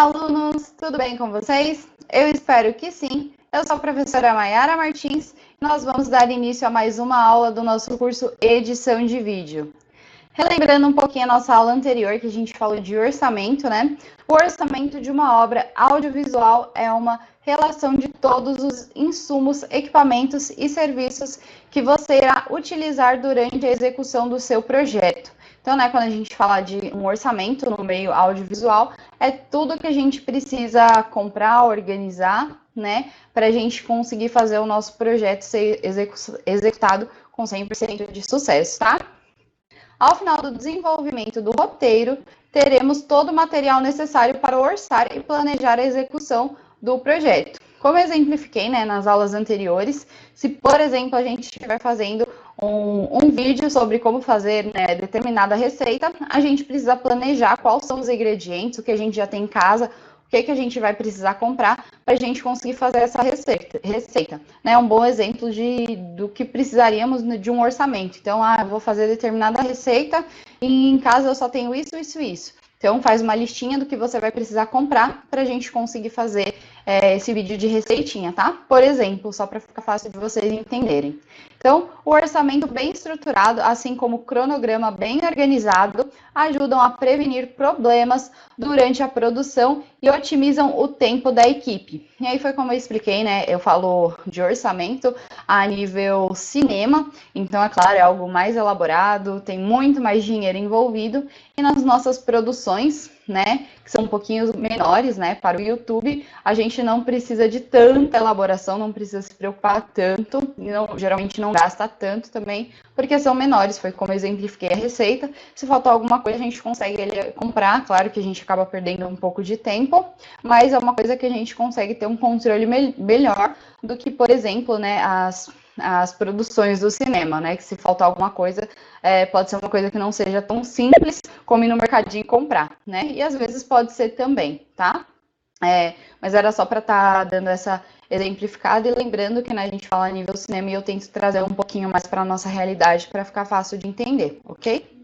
alunos! Tudo bem com vocês? Eu espero que sim. Eu sou a professora Mayara Martins e nós vamos dar início a mais uma aula do nosso curso Edição de Vídeo. Relembrando um pouquinho a nossa aula anterior, que a gente falou de orçamento, né? O orçamento de uma obra audiovisual é uma relação de todos os insumos, equipamentos e serviços que você irá utilizar durante a execução do seu projeto. Então, né, quando a gente fala de um orçamento no meio audiovisual, é tudo que a gente precisa comprar, organizar, né, para a gente conseguir fazer o nosso projeto ser executado com 100% de sucesso, tá? Ao final do desenvolvimento do roteiro, teremos todo o material necessário para orçar e planejar a execução do projeto. Como eu exemplifiquei, né, nas aulas anteriores, se, por exemplo, a gente estiver fazendo um vídeo sobre como fazer, né, determinada receita, a gente precisa planejar quais são os ingredientes, o que a gente já tem em casa, o que a gente vai precisar comprar para a gente conseguir fazer essa receita, né? Um bom exemplo do que precisaríamos de um orçamento. Então, eu vou fazer determinada receita e em casa eu só tenho isso, isso e isso. Então, faz uma listinha do que você vai precisar comprar para a gente conseguir fazer esse vídeo de receitinha, tá? Por exemplo, só para ficar fácil de vocês entenderem. Então, o orçamento bem estruturado, assim como o cronograma bem organizado, ajudam a prevenir problemas durante a produção e otimizam o tempo da equipe. E aí foi como eu expliquei, né? Eu falo de orçamento a nível cinema, então, é claro, é algo mais elaborado, tem muito mais dinheiro envolvido, e nas nossas produções, né, que são um pouquinho menores, né, para o YouTube, a gente não precisa de tanta elaboração, não precisa se preocupar tanto, geralmente não gasta tanto também, porque são menores, foi como eu exemplifiquei a receita. Se faltar alguma coisa, a gente consegue comprar, claro que a gente acaba perdendo um pouco de tempo, mas é uma coisa que a gente consegue ter um controle melhor do que, por exemplo, né, as produções do cinema, né? Que se faltar alguma coisa, pode ser uma coisa que não seja tão simples como ir no mercadinho e comprar, né? E às vezes pode ser também, tá? Mas era só para estar dando essa exemplificada e lembrando que, né, a gente fala a nível cinema e eu tento trazer um pouquinho mais para a nossa realidade para ficar fácil de entender, ok?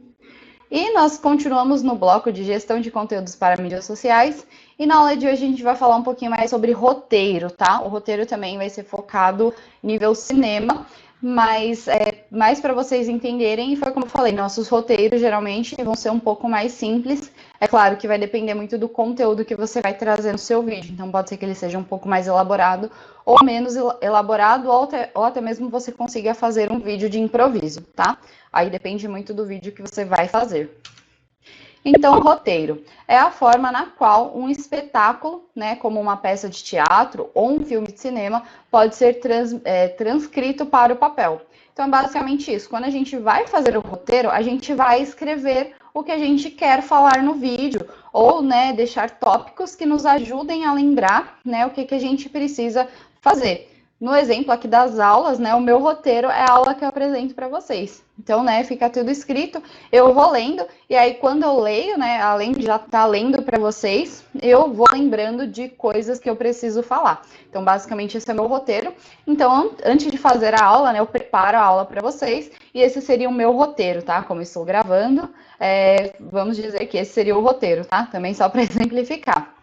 E nós continuamos no bloco de gestão de conteúdos para mídias sociais. E na aula de hoje a gente vai falar um pouquinho mais sobre roteiro, tá? O roteiro também vai ser focado nível cinema, mas mais para vocês entenderem, e foi como eu falei, nossos roteiros geralmente vão ser um pouco mais simples. É claro que vai depender muito do conteúdo que você vai trazer no seu vídeo, então pode ser que ele seja um pouco mais elaborado ou menos elaborado, ou até mesmo você consiga fazer um vídeo de improviso, tá? Aí depende muito do vídeo que você vai fazer. Então, o roteiro é a forma na qual um espetáculo, né, como uma peça de teatro ou um filme de cinema, pode ser transcrito para o papel. Então, é basicamente isso. Quando a gente vai fazer o roteiro, a gente vai escrever o que a gente quer falar no vídeo, ou, né, deixar tópicos que nos ajudem a lembrar, né, o que a gente precisa fazer. No exemplo aqui das aulas, né, o meu roteiro é a aula que eu apresento para vocês. Então, né, fica tudo escrito, eu vou lendo, e aí quando eu leio, né, além de já estar lendo para vocês, eu vou lembrando de coisas que eu preciso falar. Então, basicamente, esse é o meu roteiro. Então, antes de fazer a aula, né, eu preparo a aula para vocês, e esse seria o meu roteiro, tá? Como eu estou gravando, vamos dizer que esse seria o roteiro, tá? Também só para exemplificar.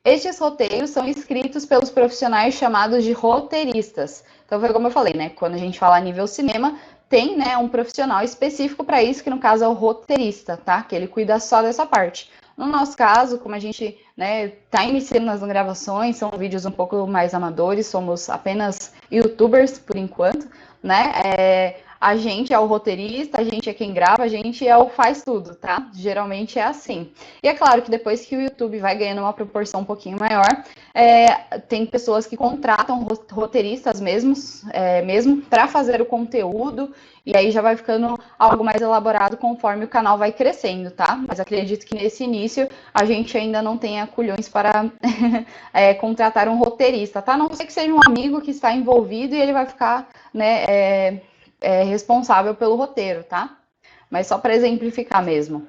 Estes roteiros são escritos pelos profissionais chamados de roteiristas. Então, foi como eu falei, né? Quando a gente fala a nível cinema, tem, né, um profissional específico para isso, que no caso é o roteirista, tá? Que ele cuida só dessa parte. No nosso caso, como a gente, né, tá iniciando nas gravações, são vídeos um pouco mais amadores, somos apenas YouTubers por enquanto, né? A gente é o roteirista, a gente é quem grava, a gente é o faz tudo, tá? Geralmente é assim. E é claro que depois que o YouTube vai ganhando uma proporção um pouquinho maior, tem pessoas que contratam roteiristas mesmo para fazer o conteúdo, e aí já vai ficando algo mais elaborado conforme o canal vai crescendo, tá? Mas acredito que nesse início a gente ainda não tenha culhões para contratar um roteirista, tá? A não ser que seja um amigo que está envolvido e ele vai ficar, né, responsável pelo roteiro, tá? Mas só para exemplificar mesmo.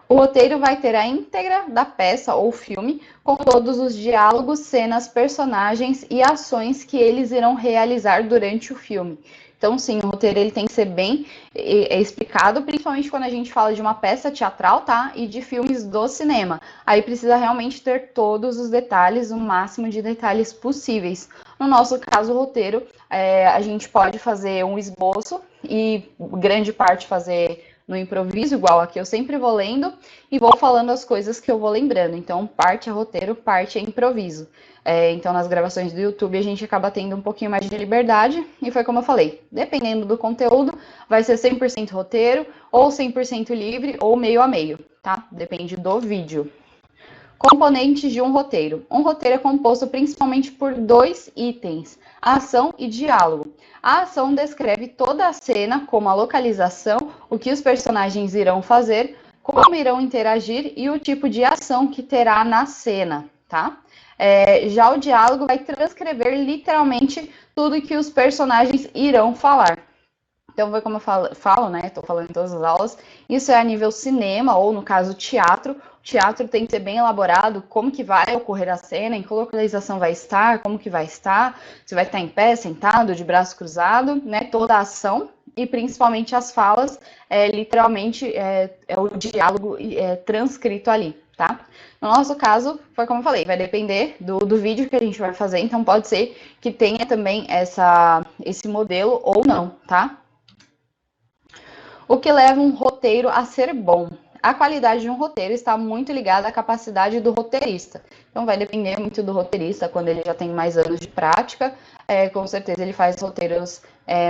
O roteiro vai ter a íntegra da peça ou filme, com todos os diálogos, cenas, personagens e ações que eles irão realizar durante o filme. Então, sim, o roteiro ele tem que ser bem explicado, principalmente quando a gente fala de uma peça teatral, tá? E de filmes do cinema. Aí precisa realmente ter todos os detalhes, o máximo de detalhes possíveis. No nosso caso, o roteiro, a gente pode fazer um esboço e grande parte fazer no improviso, igual aqui eu sempre vou lendo e vou falando as coisas que eu vou lembrando. Então, parte é roteiro, parte é improviso. Então, nas gravações do YouTube, a gente acaba tendo um pouquinho mais de liberdade. E foi como eu falei, dependendo do conteúdo, vai ser 100% roteiro, ou 100% livre, ou meio a meio, tá? Depende do vídeo. Componentes de um roteiro. Um roteiro é composto principalmente por 2 itens, a ação e diálogo. A ação descreve toda a cena, como a localização, o que os personagens irão fazer, como irão interagir e o tipo de ação que terá na cena, tá? Já o diálogo vai transcrever literalmente tudo que os personagens irão falar. Então, foi como eu falo, né? Estou falando em todas as aulas. Isso é a nível cinema, ou no caso, teatro. O teatro tem que ser bem elaborado, como que vai ocorrer a cena, em que localização vai estar, como que vai estar, se vai estar em pé, sentado, de braço cruzado, né? Toda a ação e principalmente as falas, literalmente é o diálogo transcrito ali, tá? No nosso caso, foi como eu falei, vai depender do vídeo que a gente vai fazer, então pode ser que tenha também esse modelo ou não, tá? O que leva um roteiro a ser bom? A qualidade de um roteiro está muito ligada à capacidade do roteirista. Então, vai depender muito do roteirista, quando ele já tem mais anos de prática, com certeza ele faz roteiros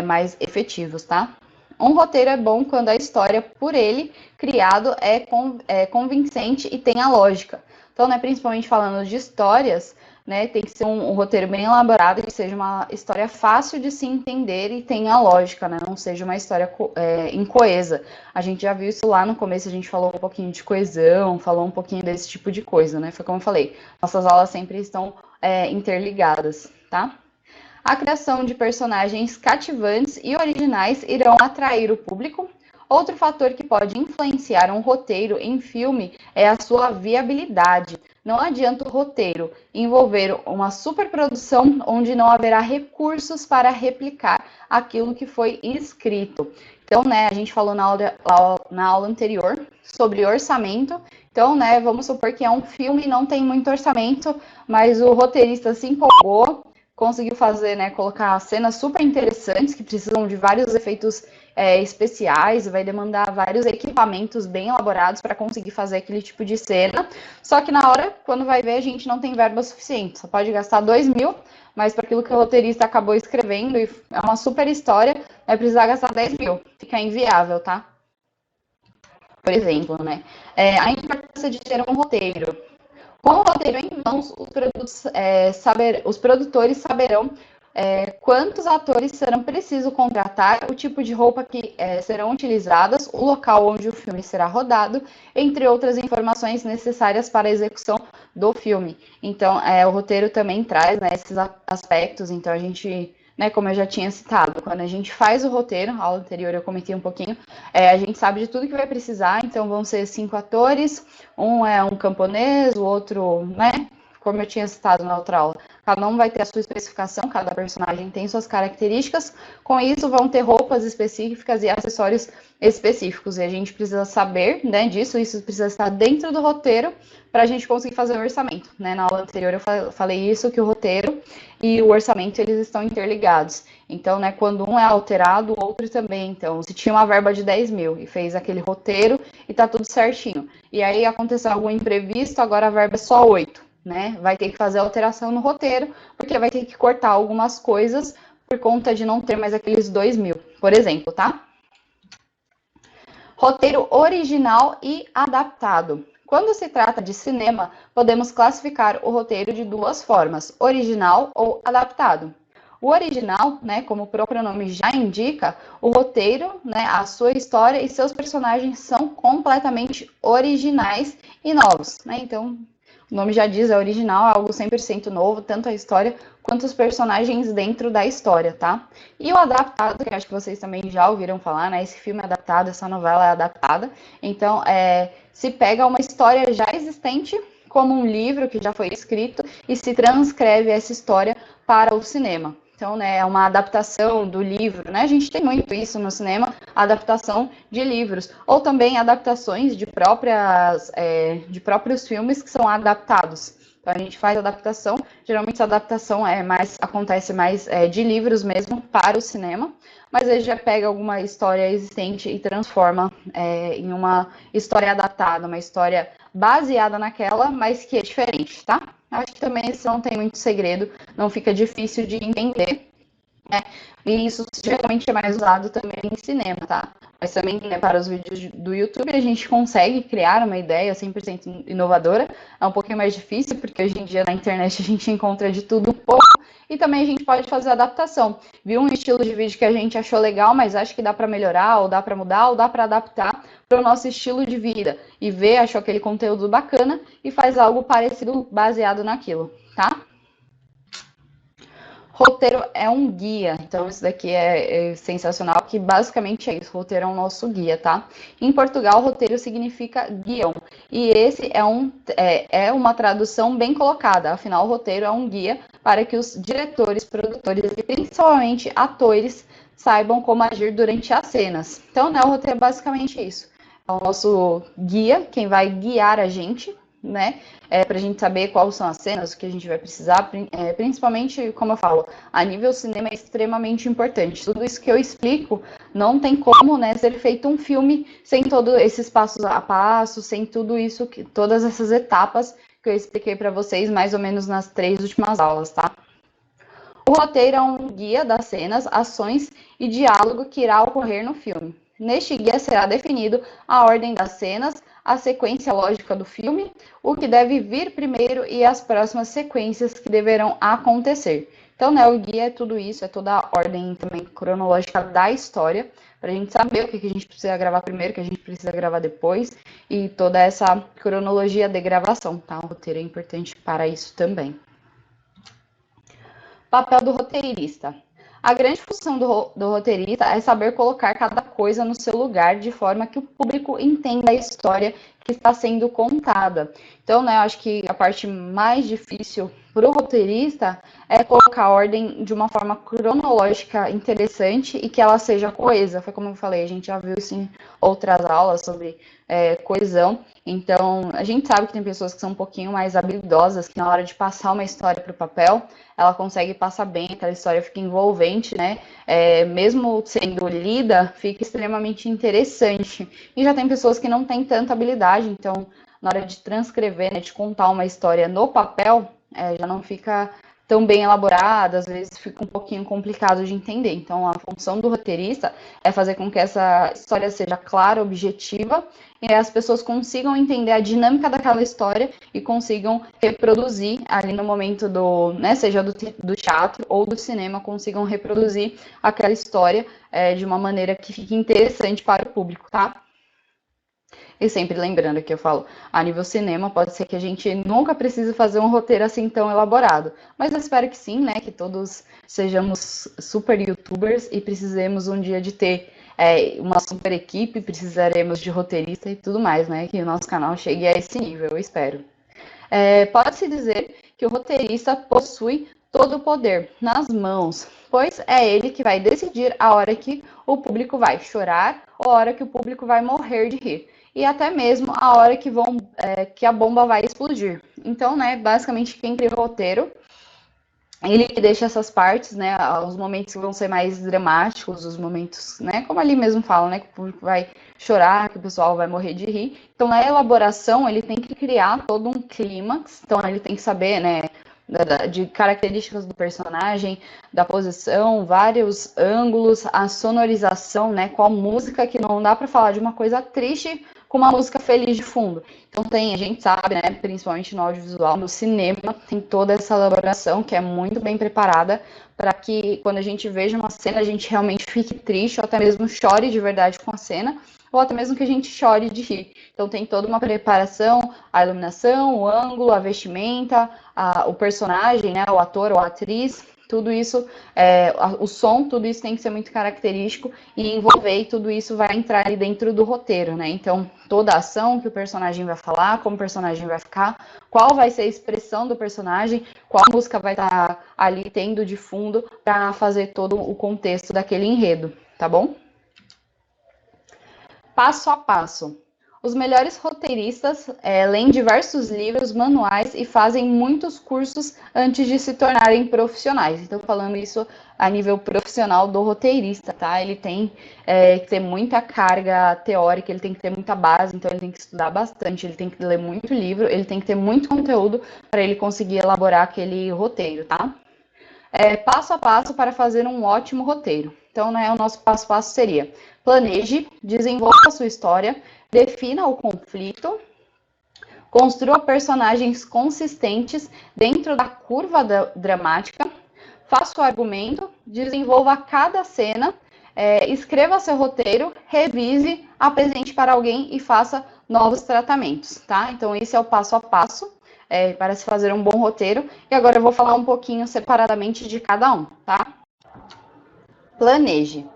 mais efetivos, tá? Um roteiro é bom quando a história, por ele criado, é convincente e tem a lógica. Então, né, principalmente falando de histórias, né, tem que ser um roteiro bem elaborado, que seja uma história fácil de se entender e tenha lógica, né, não seja uma história incoesa. A gente já viu isso lá no começo, a gente falou um pouquinho de coesão, falou um pouquinho desse tipo de coisa, né? Foi como eu falei, nossas aulas sempre estão interligadas, tá? A criação de personagens cativantes e originais irão atrair o público. Outro fator que pode influenciar um roteiro em filme é a sua viabilidade. Não adianta o roteiro envolver uma superprodução onde não haverá recursos para replicar aquilo que foi escrito. Então, né, a gente falou na aula anterior sobre orçamento. Então, né, vamos supor que é um filme e não tem muito orçamento, mas o roteirista se empolgou, conseguiu fazer, né, colocar cenas super interessantes que precisam de vários efeitos especiais, vai demandar vários equipamentos bem elaborados para conseguir fazer aquele tipo de cena. Só que na hora, quando vai ver, a gente não tem verba suficiente. Só pode gastar 2.000, mas para aquilo que o roteirista acabou escrevendo, e é uma super história, vai precisar gastar 10.000. Fica inviável, tá? Por exemplo, né? A importância de ter um roteiro. Com o roteiro em mãos, os produtores saberão quantos atores serão preciso contratar, o tipo de roupa que serão utilizadas, o local onde o filme será rodado, entre outras informações necessárias para a execução do filme. Então, o roteiro também traz, né, esses aspectos, então a gente, né, como eu já tinha citado, quando a gente faz o roteiro, na aula anterior eu comentei um pouquinho, a gente sabe de tudo que vai precisar, então vão ser 5 atores, um é um camponês, o outro, né, como eu tinha citado na outra aula, cada um vai ter a sua especificação, cada personagem tem suas características, com isso vão ter roupas específicas e acessórios específicos, e a gente precisa saber, né, disso, isso precisa estar dentro do roteiro para a gente conseguir fazer o orçamento, né, na aula anterior eu falei isso, que o roteiro e o orçamento, eles estão interligados, então, né, quando um é alterado, o outro também, então, se tinha uma verba de 10.000 e fez aquele roteiro e tá tudo certinho, e aí aconteceu algum imprevisto, agora a verba é só 8, né? Vai ter que fazer alteração no roteiro, porque vai ter que cortar algumas coisas por conta de não ter mais aqueles 2.000, por exemplo, tá? Roteiro original e adaptado. Quando se trata de cinema, podemos classificar o roteiro de duas formas, original ou adaptado. O original, né, como o próprio nome já indica, o roteiro, né, a sua história e seus personagens são completamente originais e novos, né? Então, O nome já diz, é original, é algo 100% novo, tanto a história quanto os personagens dentro da história, tá? E o adaptado, que acho que vocês também já ouviram falar, né? Esse filme é adaptado, essa novela é adaptada. Então, se pega uma história já existente, como um livro que já foi escrito, e se transcreve essa história para o cinema. Então, né, é uma adaptação do livro, né? A gente tem muito isso no cinema, adaptação de livros, ou também adaptações de próprios filmes que são adaptados. Então, a gente faz adaptação, geralmente essa adaptação acontece mais de livros mesmo para o cinema, mas aí já pega alguma história existente e transforma em uma história adaptada, uma história baseada naquela, mas que é diferente, tá? Acho que também esse não tem muito segredo, não fica difícil de entender, né? E isso geralmente é mais usado também em cinema, tá? Mas também, né, para os vídeos do YouTube a gente consegue criar uma ideia 100% inovadora. É um pouquinho mais difícil, porque hoje em dia na internet a gente encontra de tudo um pouco. E também a gente pode fazer adaptação. Viu um estilo de vídeo que a gente achou legal, mas acha que dá para melhorar, ou dá para mudar, ou dá para adaptar para o nosso estilo de vida. E achou aquele conteúdo bacana e faz algo parecido baseado naquilo, tá? Roteiro é um guia, então isso daqui é sensacional, que basicamente é isso, roteiro é o nosso guia, tá? Em Portugal, roteiro significa guião, e esse é uma tradução bem colocada, afinal, o roteiro é um guia para que os diretores, produtores e principalmente atores saibam como agir durante as cenas. Então, né, o roteiro é basicamente isso, é o nosso guia, quem vai guiar a gente, né? Para a gente saber quais são as cenas, o que a gente vai precisar, principalmente, como eu falo, a nível cinema é extremamente importante. Tudo isso que eu explico não tem como, né, ser feito um filme sem todos esses passos a passo, sem tudo isso, todas essas etapas que eu expliquei para vocês mais ou menos nas 3 últimas aulas, tá? O roteiro é um guia das cenas, ações e diálogo que irá ocorrer no filme. Neste guia será definido a ordem das cenas, a sequência lógica do filme, o que deve vir primeiro e as próximas sequências que deverão acontecer. Então, né, o guia é tudo isso, é toda a ordem também cronológica da história, para a gente saber o que a gente precisa gravar primeiro, o que a gente precisa gravar depois, e toda essa cronologia de gravação, tá? O roteiro é importante para isso também. Papel do roteirista. A grande função do roteirista é saber colocar cada coisa no seu lugar de forma que o público entenda a história que está sendo contada. Então, né, eu acho que a parte mais difícil para o roteirista é colocar a ordem de uma forma cronológica interessante e que ela seja coesa. Foi como eu falei, a gente já viu isso em outras aulas sobre coesão. Então, a gente sabe que tem pessoas que são um pouquinho mais habilidosas, que na hora de passar uma história para o papel, ela consegue passar bem, aquela história fica envolvente, né? Mesmo sendo lida, fica extremamente interessante. E já tem pessoas que não têm tanta habilidade, então, na hora de transcrever, né, de contar uma história no papel, já não fica tão bem elaborada, às vezes fica um pouquinho complicado de entender. Então, a função do roteirista é fazer com que essa história seja clara, objetiva, e as pessoas consigam entender a dinâmica daquela história e consigam reproduzir ali no momento seja do teatro ou do cinema, consigam reproduzir aquela história de uma maneira que fique interessante para o público, tá? E sempre lembrando que eu falo, a nível cinema, pode ser que a gente nunca precise fazer um roteiro assim tão elaborado. Mas eu espero que sim, né? Que todos sejamos super youtubers e precisemos um dia de ter uma super equipe, precisaremos de roteirista e tudo mais, né? Que o nosso canal chegue a esse nível, eu espero. Pode-se dizer que o roteirista possui todo o poder nas mãos, pois é ele que vai decidir a hora que o público vai chorar ou a hora que o público vai morrer de rir. E até mesmo a hora que a bomba vai explodir. Então, né, basicamente quem cria o roteiro, ele que deixa essas partes, né, os momentos que vão ser mais dramáticos, os momentos, né, como ali mesmo fala, né, que o público vai chorar, que o pessoal vai morrer de rir. Então, na elaboração, ele tem que criar todo um clímax, então ele tem que saber, né, de características do personagem, da posição, vários ângulos, a sonorização, né, com a música, que não dá para falar de uma coisa triste com uma música feliz de fundo. Então a gente sabe, né, principalmente no audiovisual, no cinema, tem toda essa elaboração que é muito bem preparada para que quando a gente veja uma cena, a gente realmente fique triste ou até mesmo chore de verdade com a cena, ou até mesmo que a gente chore de rir. Então tem toda uma preparação, a iluminação, o ângulo, a vestimenta, o personagem, né, o ator ou a atriz, tudo isso, o som, tudo isso tem que ser muito característico e envolver, e tudo isso vai entrar ali dentro do roteiro, né? Então, toda a ação que o personagem vai falar, como o personagem vai ficar, qual vai ser a expressão do personagem, qual música vai estar ali tendo de fundo para fazer todo o contexto daquele enredo, tá bom? Passo a passo. Os melhores roteiristas leem diversos livros, manuais e fazem muitos cursos antes de se tornarem profissionais. Então, falando isso a nível profissional do roteirista, tá? Ele tem que ter muita carga teórica, ele tem que ter muita base, então ele tem que estudar bastante, ele tem que ler muito livro, ele tem que ter muito conteúdo para ele conseguir elaborar aquele roteiro, tá? Passo a passo para fazer um ótimo roteiro. Então, né, o nosso passo a passo seria: planeje, desenvolva a sua história, defina o conflito, construa personagens consistentes dentro da curva dramática, faça o argumento, desenvolva cada cena, escreva seu roteiro, revise, apresente para alguém e faça novos tratamentos, tá? Então, esse é o passo a passo para se fazer um bom roteiro. E agora eu vou falar um pouquinho separadamente de cada um, tá? Planeje.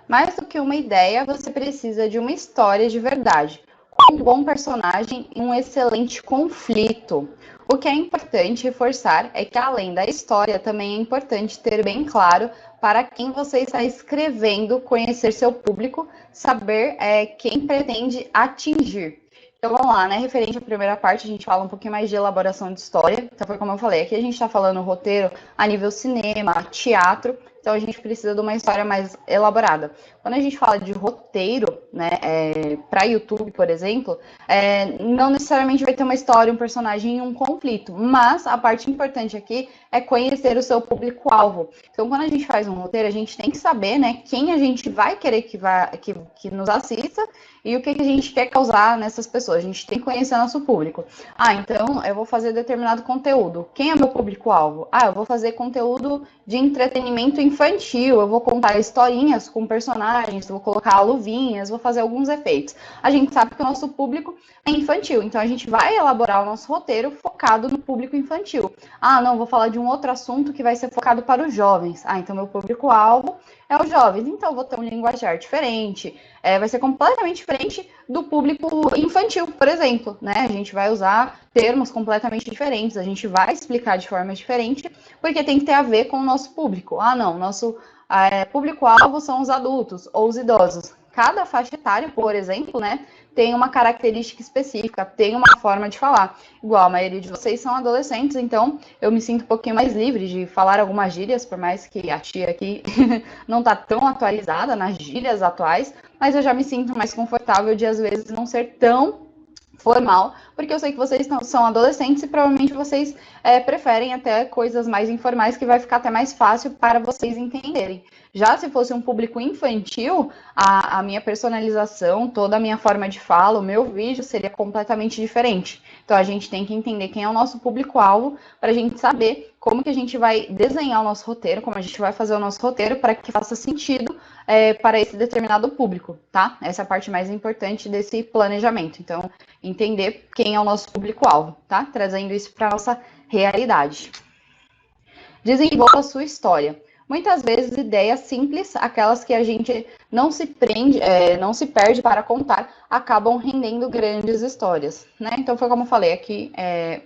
Mais do que uma ideia, você precisa de uma história de verdade, com um bom personagem e um excelente conflito. O que é importante reforçar é que, além da história, também é importante ter bem claro para quem você está escrevendo, conhecer seu público, saber quem pretende atingir. Então vamos lá, né? Referente à primeira parte, a gente fala um pouquinho mais de elaboração de história. Então foi como eu falei, aqui a gente está falando roteiro a nível cinema, teatro. Então a gente precisa de uma história mais elaborada. Quando a gente fala de roteiro, né, para YouTube, por exemplo, não necessariamente vai ter uma história, um personagem e um conflito, mas a parte importante aqui é conhecer o seu público-alvo. Então, quando a gente faz um roteiro, a gente tem que saber, né, quem a gente vai querer que nos assista e o que a gente quer causar nessas pessoas. A gente tem que conhecer nosso público. Então eu vou fazer determinado conteúdo. Quem é meu público-alvo? Eu vou fazer conteúdo de entretenimento infantil, eu vou contar historinhas com personagens, vou colocar luvinhas, vou fazer alguns efeitos. A gente sabe que o nosso público é infantil, então a gente vai elaborar o nosso roteiro focado no público infantil. Não, vou falar de um outro assunto que vai ser focado para os jovens. Então meu público-alvo é os jovens, então eu vou ter um linguajar diferente, vai ser completamente diferente do público infantil, por exemplo, né? A gente vai usar termos completamente diferentes, a gente vai explicar de forma diferente, porque tem que ter a ver com o nosso público. Não, nosso público-alvo são os adultos ou os idosos. Cada faixa etária, por exemplo, né, tem uma característica específica, tem uma forma de falar. Igual a maioria de vocês são adolescentes, então eu me sinto um pouquinho mais livre de falar algumas gírias, por mais que a tia aqui não está tão atualizada nas gírias atuais, mas eu já me sinto mais confortável de, às vezes, não ser tão formal, porque eu sei que vocês são adolescentes e provavelmente vocês preferem até coisas mais informais, que vai ficar até mais fácil para vocês entenderem. Já se fosse um público infantil, a minha personalização, toda a minha forma de fala, o meu vídeo seria completamente diferente. Então a gente tem que entender quem é o nosso público-alvo para a gente saber como que a gente vai desenhar o nosso roteiro, como a gente vai fazer o nosso roteiro para que faça sentido para esse determinado público, tá? Essa é a parte mais importante desse planejamento. Então, entender quem é o nosso público-alvo, tá? Trazendo isso para a nossa realidade. Desenvolva a sua história. Muitas vezes, ideias simples, aquelas que a gente não se perde para contar, acabam rendendo grandes histórias, né? Então, foi como eu falei aqui,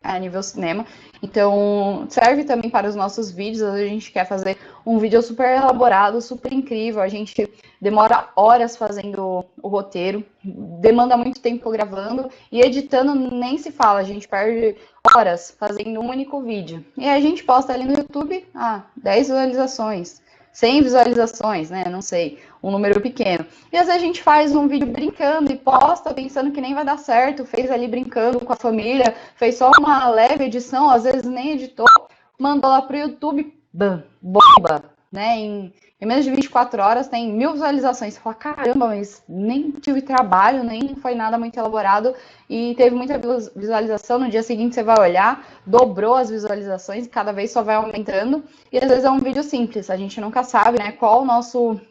a nível cinema. Então, serve também para os nossos vídeos. A gente quer fazer um vídeo super elaborado, super incrível. A gente demora horas fazendo o roteiro, demanda muito tempo gravando e editando nem se fala. A gente perde horas fazendo um único vídeo. E a gente posta ali no YouTube, 10 visualizações, 100 visualizações, né? Não sei, um número pequeno. E às vezes a gente faz um vídeo brincando e posta pensando que nem vai dar certo, fez ali brincando com a família, fez só uma leve edição, às vezes nem editou, mandou lá pro YouTube, bam, bomba, né? Em menos de 24 horas tem 1000 visualizações. Você fala, caramba, mas nem tive trabalho, nem foi nada muito elaborado e teve muita visualização. No dia seguinte você vai olhar, dobrou as visualizações, cada vez só vai aumentando. E às vezes é um vídeo simples, a gente nunca sabe, né, qual o nosso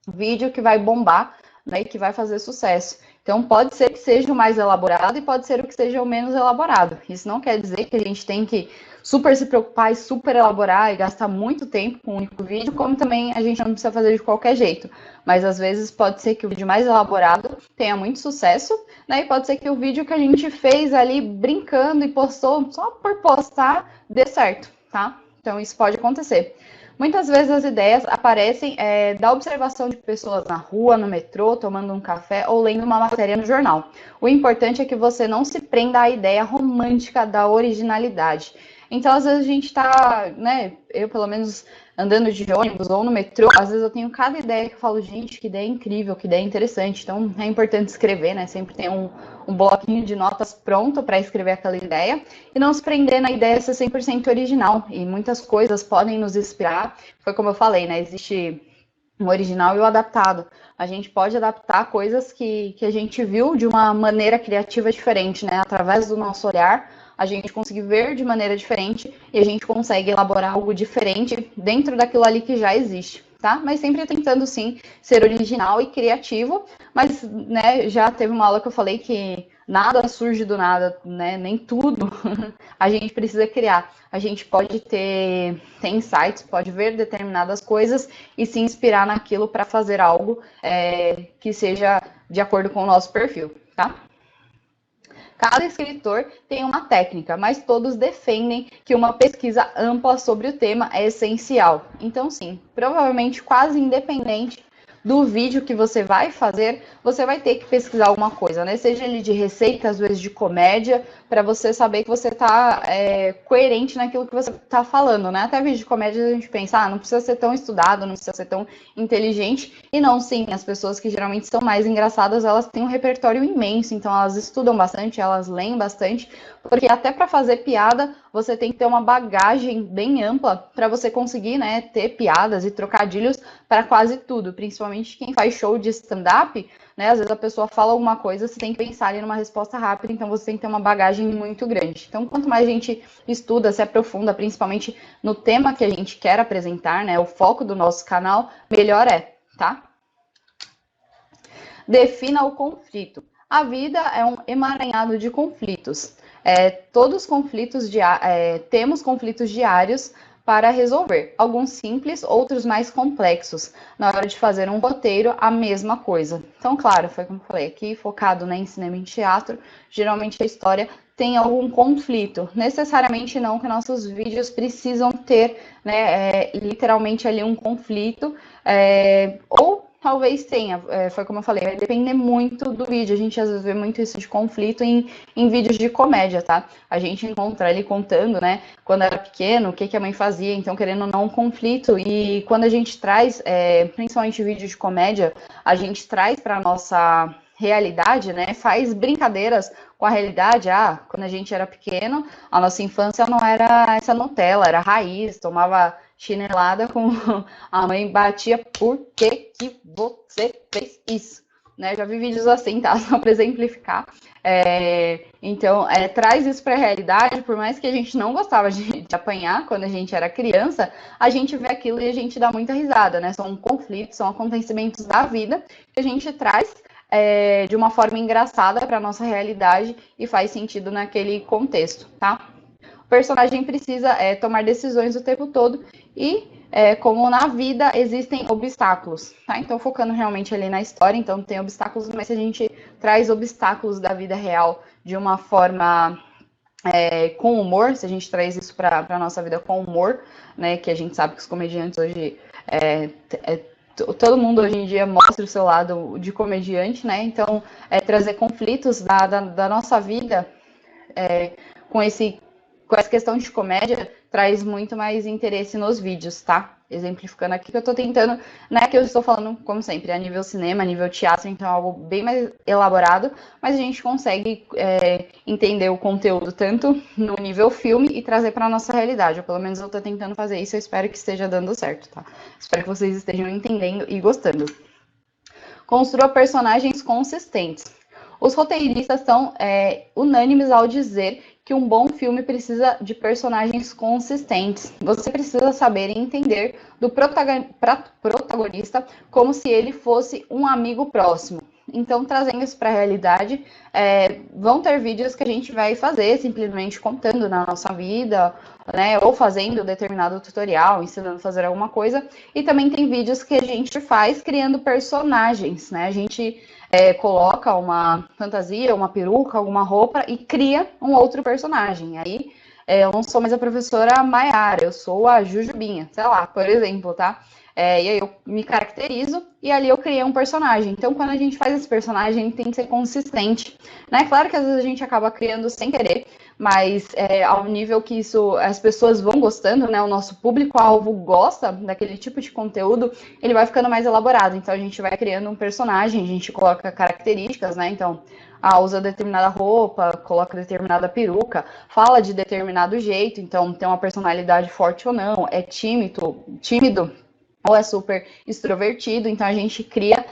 vídeo que vai bombar, né, e que vai fazer sucesso. Então, pode ser que seja o mais elaborado e pode ser o que seja o menos elaborado. Isso não quer dizer que a gente tem que super se preocupar e super elaborar e gastar muito tempo com um único vídeo, como também a gente não precisa fazer de qualquer jeito. Mas, às vezes, pode ser que o vídeo mais elaborado tenha muito sucesso, né? E pode ser que o vídeo que a gente fez ali brincando e postou só por postar dê certo, tá? Então, isso pode acontecer. Muitas vezes as ideias aparecem da observação de pessoas na rua, no metrô, tomando um café ou lendo uma matéria no jornal. O importante é que você não se prenda à ideia romântica da originalidade. Então, às vezes a gente está, né, eu pelo menos andando de ônibus ou no metrô, às vezes eu tenho cada ideia que eu falo, gente, que ideia incrível, que ideia interessante. Então, é importante escrever, né, sempre tem um bloquinho de notas pronto para escrever aquela ideia e não se prender na ideia ser 100% original. E muitas coisas podem nos inspirar. Foi como eu falei, né, existe o original e o adaptado. A gente pode adaptar coisas que a gente viu de uma maneira criativa diferente, né, através do nosso olhar, a gente consegue ver de maneira diferente e a gente consegue elaborar algo diferente dentro daquilo ali que já existe, tá? Mas sempre tentando, sim, ser original e criativo, mas, né, já teve uma aula que eu falei que nada surge do nada, né, nem tudo a gente precisa criar. A gente pode ter insights, pode ver determinadas coisas e se inspirar naquilo para fazer algo que seja de acordo com o nosso perfil, tá? Cada escritor tem uma técnica, mas todos defendem que uma pesquisa ampla sobre o tema é essencial. Então, sim, provavelmente quase independente do vídeo que você vai fazer, você vai ter que pesquisar alguma coisa, né? Seja ele de receita, às vezes de comédia, para você saber que você está coerente naquilo que você está falando, né? Até vídeo de comédia a gente pensa, não precisa ser tão estudado, não precisa ser tão inteligente. E não, sim, as pessoas que geralmente são mais engraçadas, elas têm um repertório imenso, então elas estudam bastante, elas leem bastante, porque até para fazer piada, você tem que ter uma bagagem bem ampla para você conseguir, né, ter piadas e trocadilhos para quase tudo, principalmente quem faz show de stand-up, né, às vezes a pessoa fala alguma coisa, você tem que pensar ali numa resposta rápida, então você tem que ter uma bagagem muito grande. Então, quanto mais a gente estuda, se aprofunda, principalmente no tema que a gente quer apresentar, né, o foco do nosso canal, melhor é, tá? Defina o conflito. A vida é um emaranhado de conflitos. Todos os conflitos temos conflitos diários para resolver. Alguns simples, outros mais complexos. Na hora de fazer um roteiro, a mesma coisa. Então, claro, foi como eu falei aqui, focado, né, em cinema e em teatro, geralmente a história tem algum conflito. Necessariamente não que nossos vídeos precisam ter, né, literalmente ali um conflito, ou talvez tenha, foi como eu falei, vai depender muito do vídeo. A gente às vezes vê muito isso de conflito em vídeos de comédia, tá? A gente encontra ele contando, né, quando era pequeno, o que a mãe fazia, então querendo ou não um conflito. E quando a gente traz, principalmente vídeo de comédia, a gente traz para nossa realidade, né, faz brincadeiras com a realidade. Quando a gente era pequeno, a nossa infância não era essa Nutella, era raiz, tomava chinelada com a mãe batia, por que você fez isso? Né? Já vi vídeos assim, tá? Só para exemplificar. Então, traz isso para a realidade, por mais que a gente não gostava de apanhar quando a gente era criança, a gente vê aquilo e a gente dá muita risada, né? São conflitos, são acontecimentos da vida que a gente traz de uma forma engraçada para nossa realidade e faz sentido naquele contexto, tá? O personagem precisa tomar decisões o tempo todo e, como na vida, existem obstáculos, tá? Então, focando realmente ali na história, então tem obstáculos, mas se a gente traz obstáculos da vida real de uma forma com humor, se a gente traz isso para a nossa vida com humor, né? Que a gente sabe que os comediantes hoje todo mundo hoje em dia mostra o seu lado de comediante, né? Então, trazer conflitos da nossa vida com essa questão de comédia traz muito mais interesse nos vídeos, tá? Exemplificando aqui que eu tô tentando, né, que eu estou falando, como sempre, a nível cinema, a nível teatro, então é algo bem mais elaborado, mas a gente consegue entender o conteúdo tanto no nível filme e trazer para nossa realidade, ou pelo menos eu tô tentando fazer isso, eu espero que esteja dando certo, tá? Espero que vocês estejam entendendo e gostando. Construa personagens consistentes. Os roteiristas são unânimes ao dizer que um bom filme precisa de personagens consistentes. Você precisa saber e entender do protagonista como se ele fosse um amigo próximo. Então, trazendo isso para a realidade, vão ter vídeos que a gente vai fazer simplesmente contando na nossa vida, né, ou fazendo determinado tutorial, ensinando a fazer alguma coisa, e também tem vídeos que a gente faz criando personagens, né, a gente coloca uma fantasia, uma peruca, alguma roupa e cria um outro personagem, aí eu não sou mais a professora Maiara, eu sou a Jujubinha, sei lá, por exemplo, tá? E aí eu me caracterizo e ali eu criei um personagem. Então, quando a gente faz esse personagem, tem que ser consistente, né? Claro que às vezes a gente acaba criando sem querer, mas ao nível que isso as pessoas vão gostando, né? O nosso público-alvo gosta daquele tipo de conteúdo, ele vai ficando mais elaborado. Então, a gente vai criando um personagem, a gente coloca características, né? Então, usa determinada roupa, coloca determinada peruca, fala de determinado jeito, então tem uma personalidade forte ou não, é tímido ou é super extrovertido, então a gente cria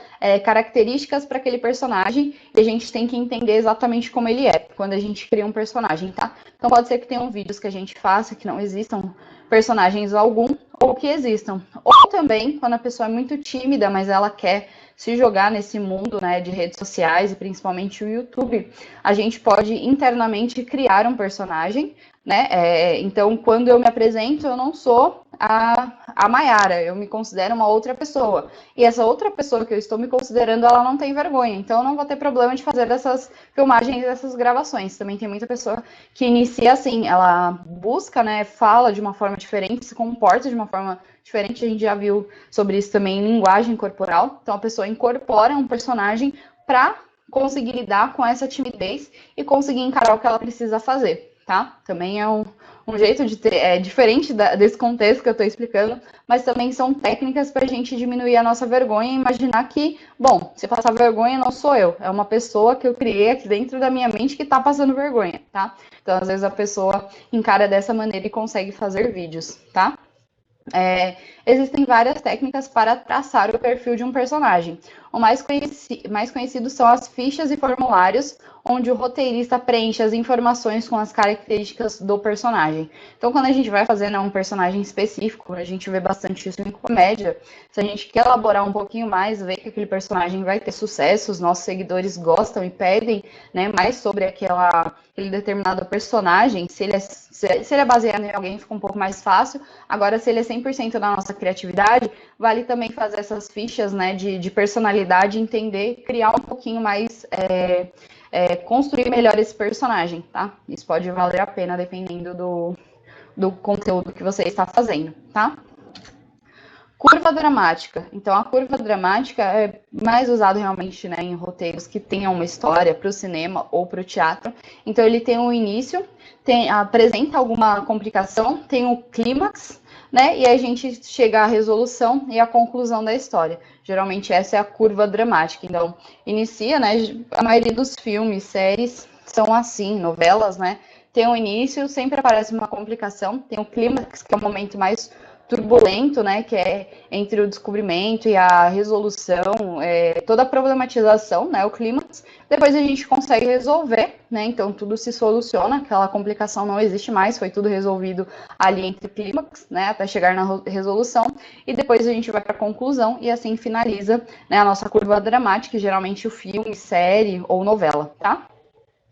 características para aquele personagem e a gente tem que entender exatamente como ele é quando a gente cria um personagem, tá? Então pode ser que tenham vídeos que a gente faça que não existam personagens algum ou que existam. Ou também quando a pessoa é muito tímida, mas ela quer se jogar nesse mundo, né, de redes sociais e principalmente o YouTube, a gente pode internamente criar um personagem, né? Então, quando eu me apresento, eu não sou a Maiara, eu me considero uma outra pessoa. E essa outra pessoa que eu estou me considerando, ela não tem vergonha. Então, eu não vou ter problema de fazer essas filmagens, essas gravações. Também tem muita pessoa que inicia assim, ela busca, né, fala de uma forma diferente, se comporta de uma forma diferente. A gente já viu sobre isso também em linguagem corporal. Então, a pessoa incorpora um personagem para conseguir lidar com essa timidez e conseguir encarar o que ela precisa fazer, tá? Também é um jeito de ter, diferente desse contexto que eu estou explicando, mas também são técnicas para a gente diminuir a nossa vergonha e imaginar que, bom, se passar vergonha não sou eu, é uma pessoa que eu criei aqui dentro da minha mente que está passando vergonha, tá? Então, às vezes a pessoa encara dessa maneira e consegue fazer vídeos, tá? Existem várias técnicas para traçar o perfil de um personagem. O mais conhecido são as fichas e formulários, onde o roteirista preenche as informações com as características do personagem. Então, quando a gente vai fazer, né, um personagem específico, a gente vê bastante isso em comédia. Se a gente quer elaborar um pouquinho mais, ver que aquele personagem vai ter sucesso, os nossos seguidores gostam e pedem, né, mais sobre aquele determinado personagem, se ele é baseado em alguém, fica um pouco mais fácil. Agora, se ele é 100% da nossa criatividade, vale também fazer essas fichas, né, de personalidade, entender, criar um pouquinho mais, construir melhor esse personagem, tá? Isso pode valer a pena dependendo do conteúdo que você está fazendo, tá? Curva dramática. Então, a curva dramática é mais usado realmente, né, em roteiros que tenham uma história para o cinema ou para o teatro. Então, ele tem um início, apresenta alguma complicação, tem o clímax, né, e a gente chega à resolução e à conclusão da história. Geralmente, essa é a curva dramática. Então, inicia, né, a maioria dos filmes, séries são assim, novelas, né, tem um início, sempre aparece uma complicação, tem o clímax, que é o momento mais turbulento, né, que é entre o descobrimento e a resolução, toda a problematização, né, o clímax. Depois a gente consegue resolver, né, então tudo se soluciona, aquela complicação não existe mais, foi tudo resolvido ali entre o clímax, né, até chegar na resolução, e depois a gente vai para a conclusão e assim finaliza, né, a nossa curva dramática, geralmente o filme, série ou novela, tá?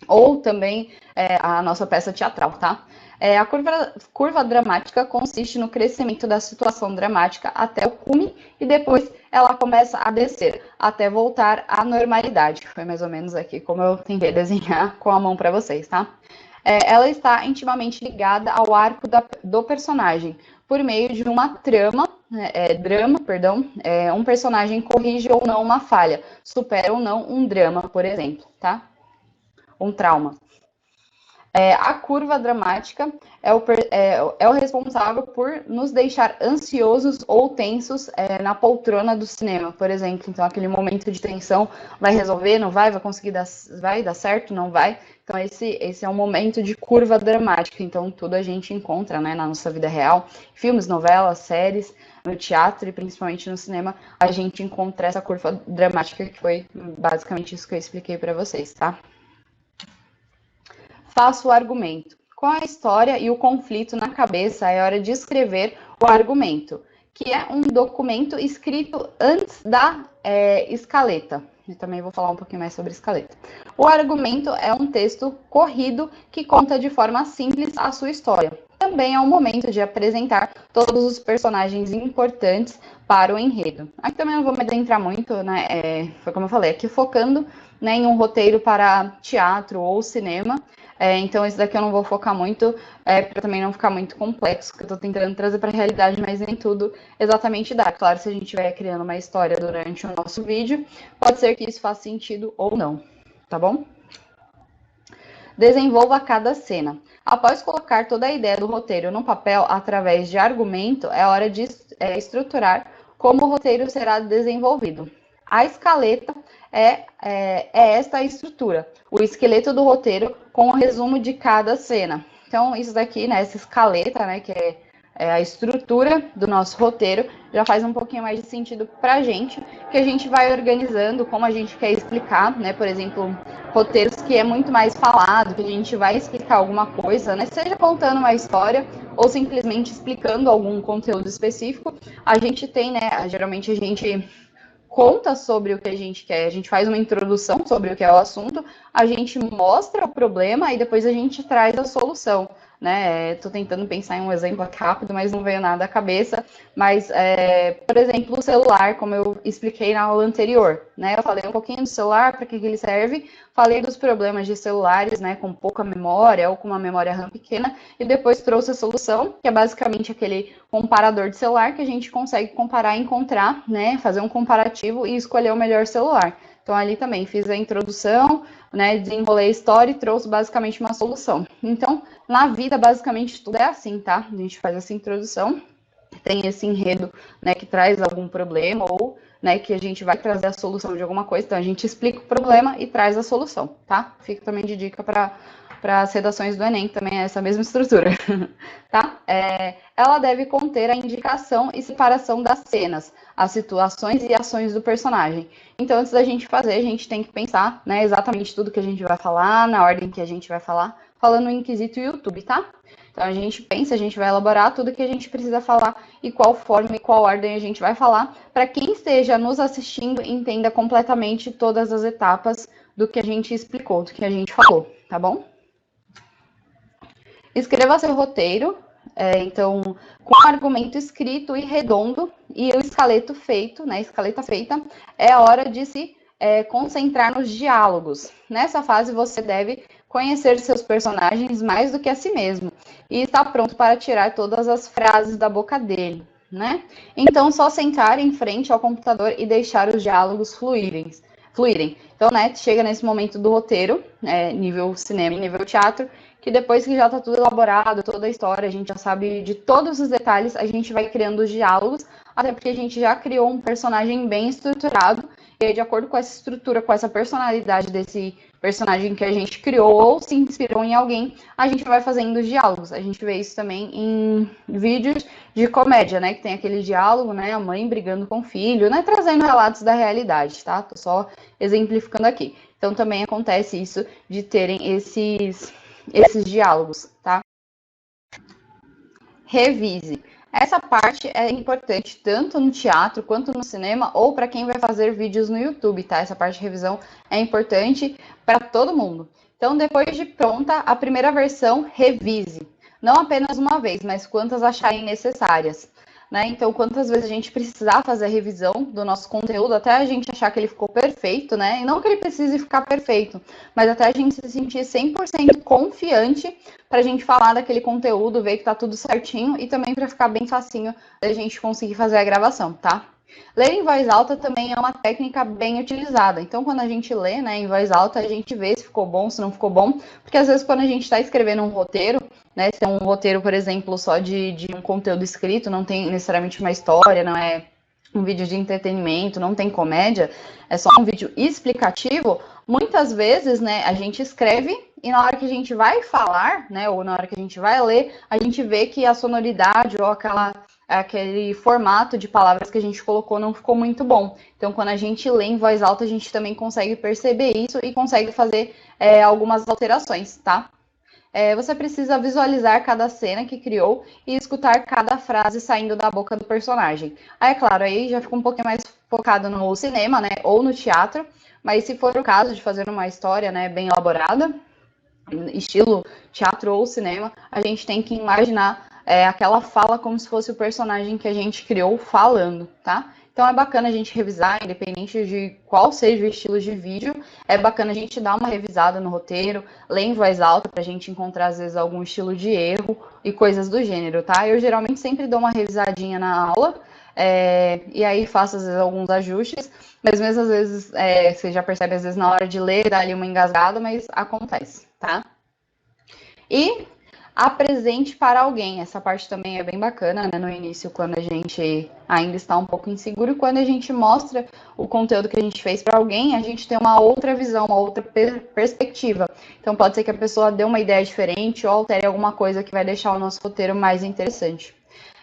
Ou também a nossa peça teatral, tá? A curva dramática consiste no crescimento da situação dramática até o cume e depois ela começa a descer até voltar à normalidade. Foi mais ou menos aqui como eu tentei desenhar com a mão para vocês, tá? Ela está intimamente ligada ao arco do personagem por meio de uma drama, um personagem corrige ou não uma falha, supera ou não um drama, por exemplo, tá? Um trauma. A curva dramática é o responsável por nos deixar ansiosos ou tensos na poltrona do cinema, por exemplo. Então, aquele momento de tensão, vai resolver, não vai? Vai conseguir vai dar certo, não vai? Então, esse é um momento de curva dramática. Então, tudo a gente encontra, né, na nossa vida real. Filmes, novelas, séries, no teatro e principalmente no cinema, a gente encontra essa curva dramática, que foi basicamente isso que eu expliquei para vocês, tá? Faço o argumento. Com a história e o conflito na cabeça, é hora de escrever o argumento, que é um documento escrito antes da escaleta. E também vou falar um pouquinho mais sobre escaleta. O argumento é um texto corrido que conta de forma simples a sua história. Também é um momento de apresentar todos os personagens importantes para o enredo. Aqui também não vou me adentrar muito, né? Foi como eu falei, aqui focando, né, em um roteiro para teatro ou cinema. Então, esse daqui eu não vou focar muito, para também não ficar muito complexo, que eu estou tentando trazer para a realidade, mas nem tudo exatamente dá. Claro, se a gente estiver criando uma história durante o nosso vídeo, pode ser que isso faça sentido ou não, tá bom? Desenvolva cada cena. Após colocar toda a ideia do roteiro no papel através de argumento, é hora de estruturar como o roteiro será desenvolvido. A escaleta é esta estrutura, o esqueleto do roteiro com o resumo de cada cena. Então, isso daqui, né, essa escaleta, né, que é a estrutura do nosso roteiro, já faz um pouquinho mais de sentido para a gente, que a gente vai organizando como a gente quer explicar, né? Por exemplo, roteiros que é muito mais falado, que a gente vai explicar alguma coisa, né? Seja contando uma história ou simplesmente explicando algum conteúdo específico, a gente tem, né? Geralmente a gente conta sobre o que a gente quer, a gente faz uma introdução sobre o que é o assunto, a gente mostra o problema e depois a gente traz a solução, né? Tô tentando pensar em um exemplo aqui rápido, mas não veio nada à cabeça. Mas, por exemplo, o celular, como eu expliquei na aula anterior, né? Eu falei um pouquinho do celular, para que ele serve, falei dos problemas de celulares, né, com pouca memória ou com uma memória RAM pequena, e depois trouxe a solução, que é basicamente aquele comparador de celular que a gente consegue comparar e encontrar, né, fazer um comparativo e escolher o melhor celular. Então, ali também fiz a introdução, né, desenrolei a história e trouxe basicamente uma solução. Então, na vida, basicamente, tudo é assim, tá? A gente faz essa introdução, tem esse enredo, né, que traz algum problema ou, né, que a gente vai trazer a solução de alguma coisa. Então, a gente explica o problema e traz a solução, tá? Fica também de dica para as redações do Enem, também é essa mesma estrutura, tá? Ela deve conter a indicação e separação das cenas, as situações e ações do personagem. Então, antes da gente fazer, a gente tem que pensar, né, exatamente tudo que a gente vai falar, na ordem que a gente vai falar, falando em quesito YouTube, tá? Então, a gente pensa, a gente vai elaborar tudo que a gente precisa falar e qual forma e qual ordem a gente vai falar, para quem esteja nos assistindo entenda completamente todas as etapas do que a gente explicou, do que a gente falou, tá bom? Escreva seu roteiro, então, com o argumento escrito e redondo e o esqueleto feito, né, escaleta feita, é a hora de se concentrar nos diálogos. Nessa fase, você deve conhecer seus personagens mais do que a si mesmo e estar pronto para tirar todas as frases da boca dele, né? Então, só sentar em frente ao computador e deixar os diálogos fluírem. Então, né, chega nesse momento do roteiro, nível cinema e nível teatro, que depois que já está tudo elaborado, toda a história, a gente já sabe de todos os detalhes, a gente vai criando os diálogos, até porque a gente já criou um personagem bem estruturado, e aí, de acordo com essa estrutura, com essa personalidade desse personagem que a gente criou, ou se inspirou em alguém, a gente vai fazendo os diálogos. A gente vê isso também em vídeos de comédia, né, que tem aquele diálogo, né, a mãe brigando com o filho, né, trazendo relatos da realidade, tá? Tô só exemplificando aqui. Então, também acontece isso de terem esses diálogos, tá? Revise. Essa parte é importante tanto no teatro quanto no cinema ou para quem vai fazer vídeos no YouTube, tá? Essa parte de revisão é importante para todo mundo. Então, depois de pronta a primeira versão, revise. Não apenas uma vez, mas quantas acharem necessárias. Né? Então, quantas vezes a gente precisar fazer a revisão do nosso conteúdo, até a gente achar que ele ficou perfeito, né? E não que ele precise ficar perfeito, mas até a gente se sentir 100% confiante para a gente falar daquele conteúdo, ver que tá tudo certinho e também para ficar bem facinho da gente conseguir fazer a gravação, tá? Ler em voz alta também é uma técnica bem utilizada. Então, quando a gente lê, né, em voz alta, a gente vê se ficou bom, se não ficou bom. Porque às vezes, quando a gente está escrevendo um roteiro, né, se é um roteiro, por exemplo, só de um conteúdo escrito, não tem necessariamente uma história, não é um vídeo de entretenimento, não tem comédia, é só um vídeo explicativo, muitas vezes, né, a gente escreve e na hora que a gente vai falar, né, ou na hora que a gente vai ler, a gente vê que a sonoridade ou aquele formato de palavras que a gente colocou não ficou muito bom. Então, quando a gente lê em voz alta, a gente também consegue perceber isso e consegue fazer algumas alterações, tá? Você precisa visualizar cada cena que criou e escutar cada frase saindo da boca do personagem. Aí, é claro, aí já fica um pouquinho mais focado no cinema, né, ou no teatro, mas se for o caso de fazer uma história, né, bem elaborada, estilo teatro ou cinema, a gente tem que imaginar aquela fala como se fosse o personagem que a gente criou falando, tá? Então é bacana a gente revisar, independente de qual seja o estilo de vídeo, é bacana a gente dar uma revisada no roteiro, ler em voz alta para a gente encontrar às vezes algum estilo de erro e coisas do gênero, tá? Eu geralmente sempre dou uma revisadinha na aula, e aí faço às vezes alguns ajustes, mas mesmo às vezes você já percebe às vezes na hora de ler, dá ali uma engasgada, mas acontece, tá? E apresente para alguém. Essa parte também é bem bacana, né? No início, quando a gente ainda está um pouco inseguro, quando a gente mostra o conteúdo que a gente fez para alguém, a gente tem uma outra visão, uma outra perspectiva. Então, pode ser que a pessoa dê uma ideia diferente ou altere alguma coisa que vai deixar o nosso roteiro mais interessante.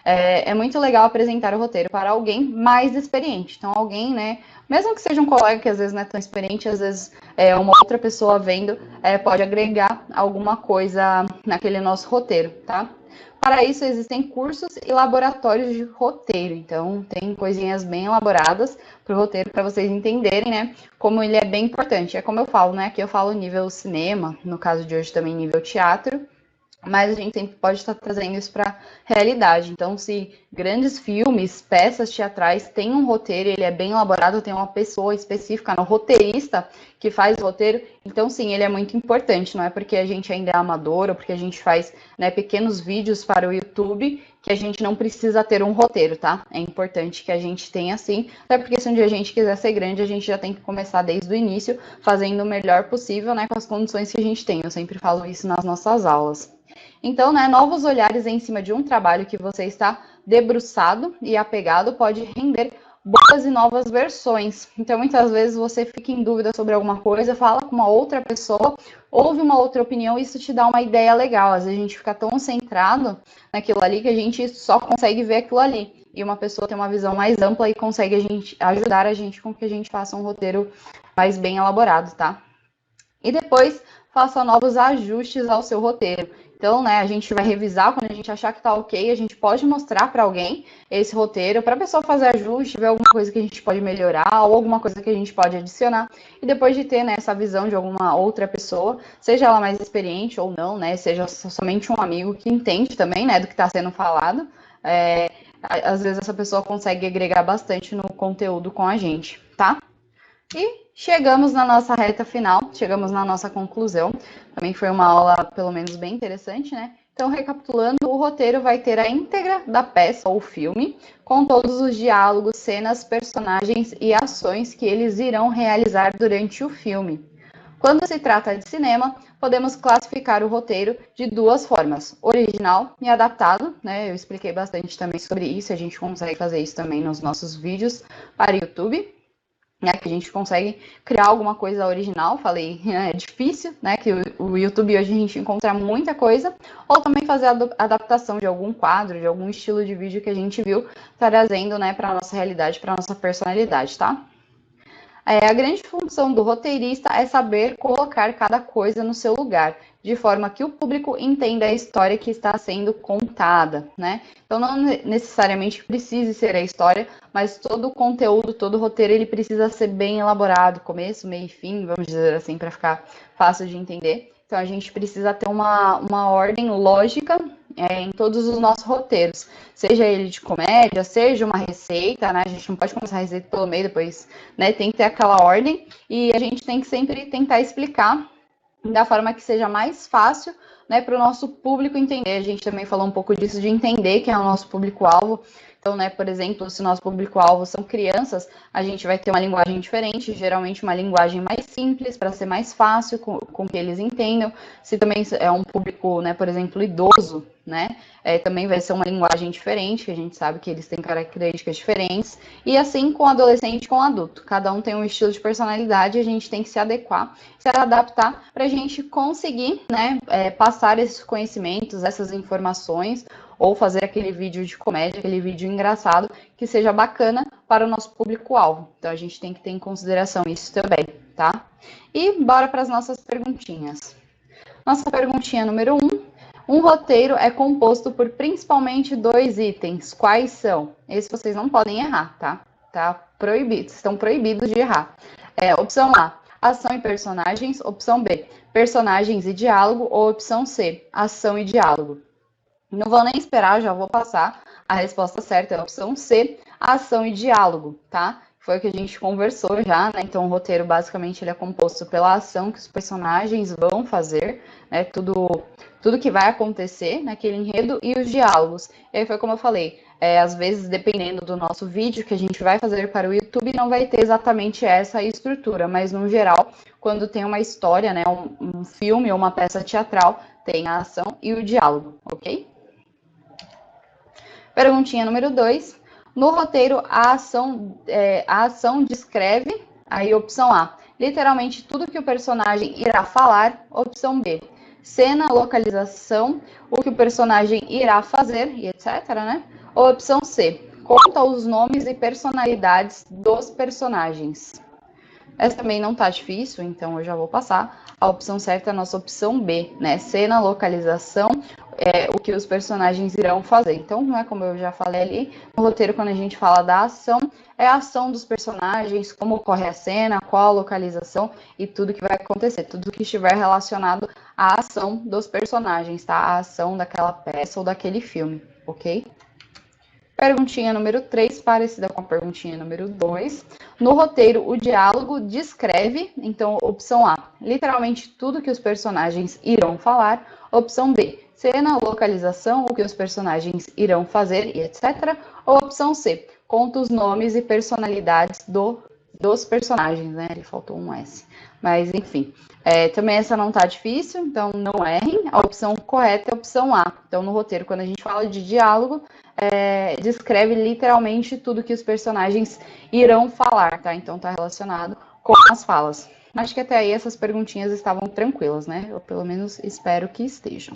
É muito legal apresentar o roteiro para alguém mais experiente. Então, alguém, né, mesmo que seja um colega que às vezes não é tão experiente, às vezes uma outra pessoa vendo pode agregar alguma coisa naquele nosso roteiro, tá? Para isso, existem cursos e laboratórios de roteiro. Então, tem coisinhas bem elaboradas para o roteiro, para vocês entenderem, né, como ele é bem importante. É como eu falo, né, aqui eu falo nível cinema, no caso de hoje também nível teatro, mas a gente sempre pode estar trazendo isso para a realidade. Então, se grandes filmes, peças teatrais têm um roteiro, ele é bem elaborado, tem uma pessoa específica, no roteirista, que faz o roteiro, então sim, ele é muito importante, não é porque a gente ainda é amador ou porque a gente faz, né, pequenos vídeos para o YouTube que a gente não precisa ter um roteiro, tá? É importante que a gente tenha sim, até porque se um dia a gente quiser ser grande, a gente já tem que começar desde o início, fazendo o melhor possível, né, com as condições que a gente tem. Eu sempre falo isso nas nossas aulas. Então, né, novos olhares em cima de um trabalho que você está debruçado e apegado pode render boas e novas versões. Então, muitas vezes você fica em dúvida sobre alguma coisa, fala com uma outra pessoa, ouve uma outra opinião, e isso te dá uma ideia legal. Às vezes a gente fica tão centrado naquilo ali que a gente só consegue ver aquilo ali. E uma pessoa tem uma visão mais ampla e consegue ajudar a gente com que a gente faça um roteiro mais bem elaborado, tá? E depois faça novos ajustes ao seu roteiro. Então, né, a gente vai revisar quando a gente achar que tá ok, a gente pode mostrar para alguém esse roteiro, para a pessoa fazer ajuste, ver alguma coisa que a gente pode melhorar ou alguma coisa que a gente pode adicionar. E depois de ter, né, essa visão de alguma outra pessoa, seja ela mais experiente ou não, né, seja somente um amigo que entende também, né, do que está sendo falado, às vezes essa pessoa consegue agregar bastante no conteúdo com a gente, tá? E chegamos na nossa reta final, chegamos na nossa conclusão. Também foi uma aula, pelo menos, bem interessante, né? Então, recapitulando, o roteiro vai ter a íntegra da peça ou filme, com todos os diálogos, cenas, personagens e ações que eles irão realizar durante o filme. Quando se trata de cinema, podemos classificar o roteiro de duas formas, original e adaptado, né? Eu expliquei bastante também sobre isso, a gente consegue fazer isso também nos nossos vídeos para o YouTube. Né, que a gente consegue criar alguma coisa original, falei, é difícil, né, que o YouTube hoje a gente encontra muita coisa, ou também fazer a adaptação de algum quadro, de algum estilo de vídeo que a gente viu, trazendo, né, para a nossa realidade, para a nossa personalidade, tá? A grande função do roteirista é saber colocar cada coisa no seu lugar, de forma que o público entenda a história que está sendo contada, né? Então, não necessariamente precise ser a história, mas todo o conteúdo, todo o roteiro, ele precisa ser bem elaborado, começo, meio e fim, vamos dizer assim, para ficar fácil de entender. Então, a gente precisa ter uma ordem lógica em todos os nossos roteiros, seja ele de comédia, seja uma receita, né? A gente não pode começar a receita pelo meio, depois, né? Tem que ter aquela ordem e a gente tem que sempre tentar explicar da forma que seja mais fácil, né, para o nosso público entender. A gente também falou um pouco disso, de entender quem é o nosso público-alvo. Então, né, por exemplo, se o nosso público-alvo são crianças, a gente vai ter uma linguagem diferente, geralmente uma linguagem mais simples, para ser mais fácil com que eles entendam. Se também é um público, né, por exemplo, idoso, né, também vai ser uma linguagem diferente, que a gente sabe que eles têm características diferentes. E assim com adolescente e com adulto. Cada um tem um estilo de personalidade e a gente tem que se adequar, se adaptar para a gente conseguir, né, passar esses conhecimentos, essas informações, ou fazer aquele vídeo de comédia, aquele vídeo engraçado, que seja bacana para o nosso público-alvo. Então, a gente tem que ter em consideração isso também, tá? E bora para as nossas perguntinhas. Nossa perguntinha número 1. Um roteiro é composto por principalmente 2 itens. Quais são? Esse vocês não podem errar, tá? estão proibidos de errar. Opção A, ação e personagens. Opção B, personagens e diálogo. Ou opção C, ação e diálogo. Não vou nem esperar, já vou passar. A resposta certa é a opção C, ação e diálogo, tá? Foi o que a gente conversou já, né? Então, o roteiro, basicamente, ele é composto pela ação que os personagens vão fazer, né? Tudo que vai acontecer naquele enredo e os diálogos. E aí foi como eu falei, às vezes, dependendo do nosso vídeo que a gente vai fazer para o YouTube, não vai ter exatamente essa estrutura, mas, no geral, quando tem uma história, né? Um filme ou uma peça teatral, tem a ação e o diálogo, ok? Perguntinha número 2. No roteiro, a ação descreve, aí opção A, literalmente tudo que o personagem irá falar. Opção B, cena, localização, o que o personagem irá fazer, e etc, né? Ou opção C, conta os nomes e personalidades dos personagens. Essa também não tá difícil, então eu já vou passar. A opção certa é a nossa opção B, né? Cena, localização, o que os personagens irão fazer. Então, não é como eu já falei ali, no roteiro, quando a gente fala da ação, é a ação dos personagens, como ocorre a cena, qual a localização e tudo que vai acontecer, tudo que estiver relacionado à ação dos personagens, tá? A ação daquela peça ou daquele filme, ok? Perguntinha número 3, parecida com a perguntinha número 2. No roteiro, o diálogo descreve, então, opção A, literalmente tudo que os personagens irão falar. Opção B, cena, localização, o que os personagens irão fazer e etc. Ou opção C, conta os nomes e personalidades dos personagens, né? Ele faltou um S. Mas, enfim, também essa não tá difícil, então não errem. A opção correta é a opção A. Então, no roteiro, quando a gente fala de diálogo, descreve literalmente tudo que os personagens irão falar, tá? Então, tá relacionado com as falas. Acho que até aí essas perguntinhas estavam tranquilas, né? Eu, pelo menos, espero que estejam.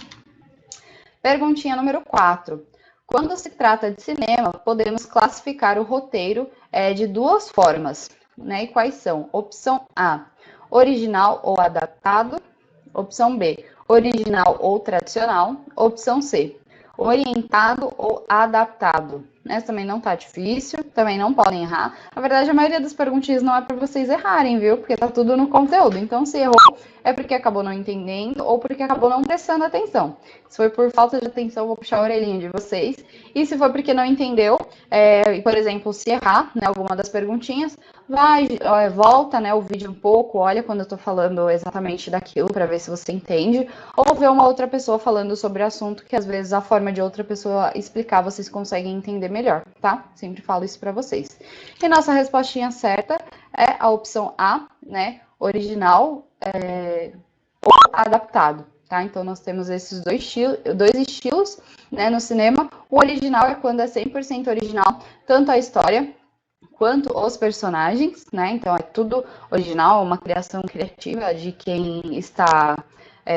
Perguntinha número 4. Quando se trata de cinema, podemos classificar o roteiro de duas formas, né? E quais são? Opção A, original ou adaptado. Opção B, original ou tradicional. Opção C, orientado ou adaptado. Essa também não tá difícil, também não podem errar. Na verdade, a maioria das perguntinhas não é para vocês errarem, viu? Porque tá tudo no conteúdo. Então, se errou, é porque acabou não entendendo ou porque acabou não prestando atenção. Se foi por falta de atenção, eu vou puxar a orelhinha de vocês. E se for porque não entendeu, por exemplo, se errar, né, alguma das perguntinhas, volta, né, o vídeo um pouco, olha quando eu tô falando exatamente daquilo para ver se você entende, ou ver uma outra pessoa falando sobre o assunto, que às vezes a forma de outra pessoa explicar vocês conseguem entender melhor, tá? Sempre falo isso para vocês. E nossa respostinha certa é a opção A, né, original ou adaptado. Tá? Então, nós temos esses dois estilos, né, no cinema. O original é quando é 100% original, tanto a história quanto os personagens, né? Então, é tudo original, uma criação criativa de quem está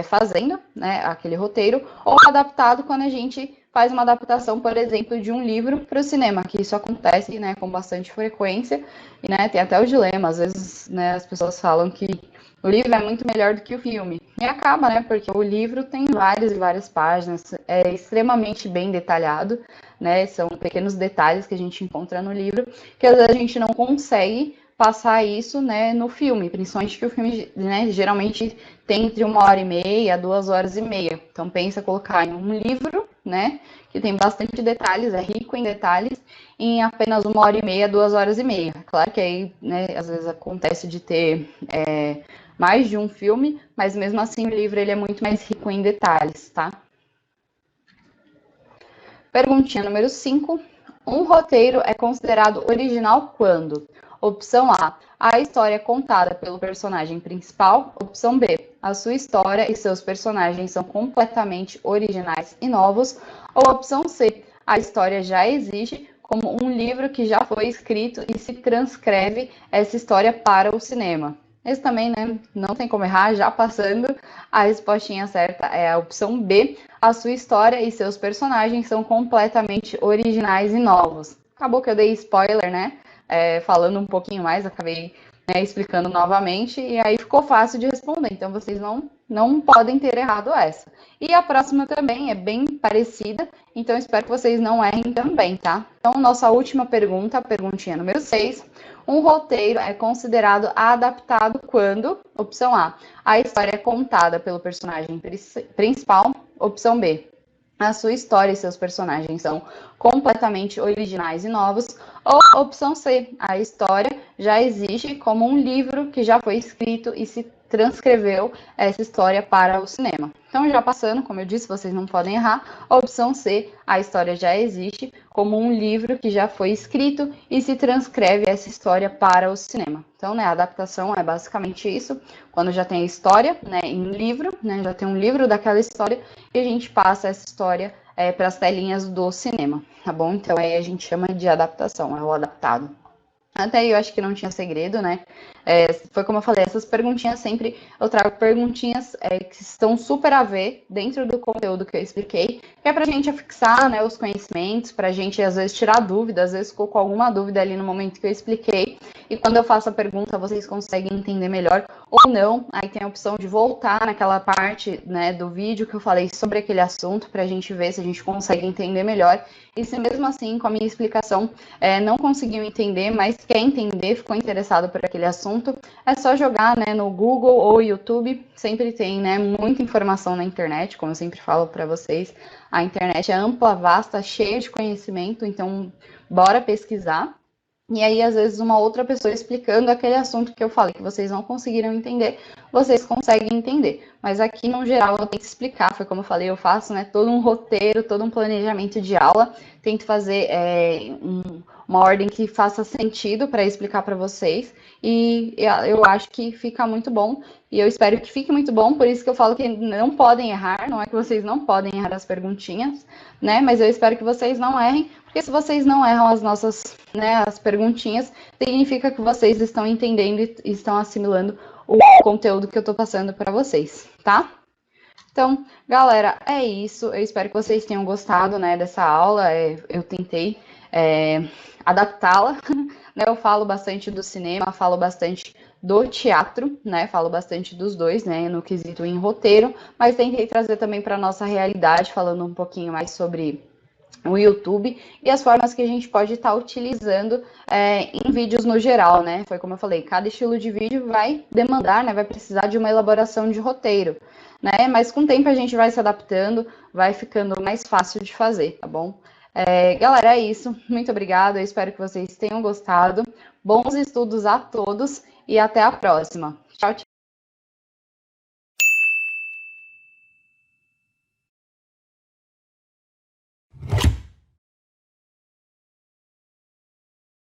fazendo, né, aquele roteiro. Ou adaptado, quando a gente faz uma adaptação, por exemplo, de um livro para o cinema, que isso acontece, né, com bastante frequência. E, né, tem até o dilema, às vezes, né, as pessoas falam que o livro é muito melhor do que o filme. E acaba, né? Porque o livro tem várias e várias páginas, é extremamente bem detalhado, né? São pequenos detalhes que a gente encontra no livro, que às vezes a gente não consegue passar isso, né, no filme, principalmente que o filme, né, geralmente tem entre 1h30 a 2h30. Então pensa colocar em um livro, né, que tem bastante detalhes, é rico em detalhes, em apenas 1h30, 2h30. Claro que aí, né, às vezes acontece de ter mais de um filme, mas mesmo assim o livro ele é muito mais rico em detalhes, tá? Perguntinha número 5. Um roteiro é considerado original quando? Opção A história é contada pelo personagem principal. Opção B, a sua história e seus personagens são completamente originais e novos. Ou opção C, a história já existe como um livro que já foi escrito e se transcreve essa história para o cinema. Esse também, né, não tem como errar, já passando, a respostinha certa é a opção B, a sua história e seus personagens são completamente originais e novos. Acabou que eu dei spoiler, né, falando um pouquinho mais, acabei né, explicando novamente, e aí ficou fácil de responder. Então, vocês não podem ter errado essa. E a próxima também é bem parecida, então espero que vocês não errem também, tá? Então, nossa última pergunta, a perguntinha número 6. Um roteiro é considerado adaptado quando, opção A história é contada pelo personagem principal, opção B, a sua história e seus personagens são completamente originais e novos, ou opção C, a história já existe como um livro que já foi escrito e se transcreveu essa história para o cinema. Então, já passando, como eu disse, vocês não podem errar. A opção C, a história já existe como um livro que já foi escrito e se transcreve essa história para o cinema. Então, né, a adaptação é basicamente isso. Quando já tem a história, né, em livro, né, já tem um livro daquela história e a gente passa essa história para as telinhas do cinema, tá bom? Então, aí a gente chama de adaptação, é o adaptado. Até aí eu acho que não tinha segredo, né? Foi como eu falei, essas perguntinhas sempre, eu trago perguntinhas que estão super a ver dentro do conteúdo que eu expliquei, que é pra gente afixar, né, os conhecimentos, pra gente às vezes tirar dúvida, às vezes ficou com alguma dúvida ali no momento que eu expliquei, e quando eu faço a pergunta vocês conseguem entender melhor ou não, aí tem a opção de voltar naquela parte, né, do vídeo que eu falei sobre aquele assunto, pra gente ver se a gente consegue entender melhor, e se mesmo assim, com a minha explicação, não conseguiu entender, mas quer entender, ficou interessado por aquele assunto, é só jogar, né, no Google ou YouTube, sempre tem, né, muita informação na internet, como eu sempre falo para vocês, a internet é ampla, vasta, cheia de conhecimento, então bora pesquisar. E aí, às vezes, uma outra pessoa explicando aquele assunto que eu falei que vocês não conseguiram entender, vocês conseguem entender. Mas aqui, no geral, eu tenho que explicar, foi como eu falei, eu faço, né, todo um roteiro, todo um planejamento de aula, tento fazer uma ordem que faça sentido para explicar para vocês, e eu acho que fica muito bom, e eu espero que fique muito bom, por isso que eu falo que não podem errar, não é que vocês não podem errar as perguntinhas, né, mas eu espero que vocês não errem, porque se vocês não erram as nossas, né, as perguntinhas, significa que vocês estão entendendo e estão assimilando o conteúdo que eu estou passando para vocês, tá? Então, galera, é isso. Eu espero que vocês tenham gostado, né, dessa aula. Eu tentei adaptá-la, né? Eu falo bastante do cinema, falo bastante do teatro, né? Falo bastante dos dois, né? No quesito em roteiro, mas tentei trazer também para nossa realidade, falando um pouquinho mais sobre o YouTube e as formas que a gente pode estar utilizando em vídeos no geral, né? Foi como eu falei, cada estilo de vídeo vai demandar, né? Vai precisar de uma elaboração de roteiro, né? Mas com o tempo a gente vai se adaptando, vai ficando mais fácil de fazer, tá bom? Galera, é isso. Muito obrigada. Eu espero que vocês tenham gostado. Bons estudos a todos e até a próxima. Tchau, tchau.